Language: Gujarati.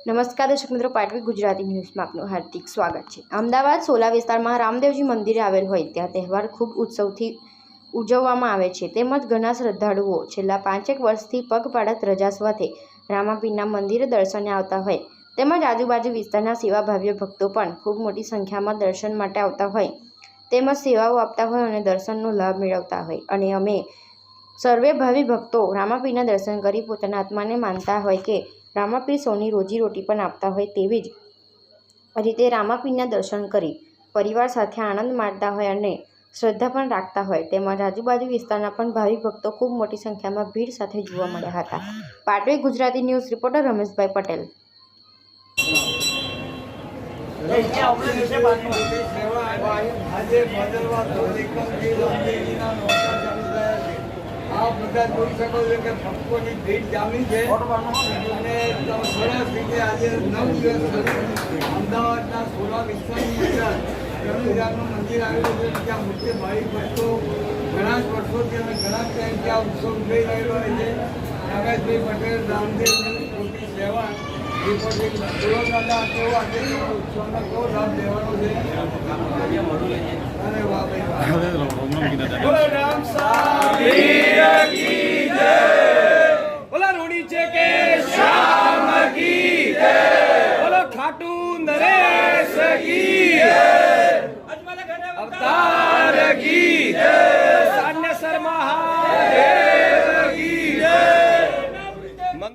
નમસ્કાર દર્શક મિત્રો, પાટવી ગુજરાતી ન્યૂઝમાં આપનું હાર્દિક સ્વાગત છે। અમદાવાદ સોલા વિસ્તારમાં રામદેવજી મંદિર આવેલ હોય ત્યાં તહેવાર ખૂબ ઉત્સવથી ઉજવવામાં આવે છે, તેમજ ઘણા શ્રદ્ધાળુઓ છેલ્લા 5 વર્ષથી પગપાળા રજા સાથે રામાપીરના મંદિરે દર્શને આવતા હોય તેમજ આજુબાજુ વિસ્તારના સેવાભાવી ભક્તો પણ ખૂબ મોટી સંખ્યામાં દર્શન માટે આવતા હોય તેમજ સેવાઓ આપતા હોય અને દર્શનનો લાભ મેળવતા હોય અને અમે સર્વે ભાવિ ભક્તો રામાપીરના દર્શન કરી પોતાના આત્માને માનતા હોય કે રામાપીર સૌની રોજીરોટી પણ આપતા હોય તેવી જ રીતે રામાપીરના દર્શન કરી પરિવાર સાથે આનંદ માણતા હોય અને શ્રદ્ધા પણ રાખતા હોય તેમજ આજુબાજુ વિસ્તારના પણ ભાવિ ભક્તો ખૂબ મોટી સંખ્યામાં ભીડ સાથે જોવા મળ્યા હતા। પાટવી ગુજરાતી ન્યૂઝ રિપોર્ટર રમેશભાઈ પટેલ। आप બધા જોઈ શકો છો કે ભક્તોની ભીડ જામી છે અને સરસ રીતે આજે 9 દિવસ અમદાવાદના સોલા વિસ્તારની અંદર રવિરામનું મંદિર આવેલું છે, ત્યાં મુખ્ય ભાવિક ભક્તો ઘણા જ વર્ષોથી અને ઘણા ટાઈમ ત્યાં ઉત્સવ ઉજવી રહેલો હોય છે। રમેશભાઈ પટેલ, રામદેવની મોટી સેવા રિપોર્ટિંગ દાદા કેવો આજે ઉત્સવનો કેવો લાભ લેવાનો છે। અરે વાહ ભાઈ, બોલો રામ बोला रूढ़ी चे के श्याम की जय, बोलो खाटू नरेश की जय, अवतार की जय।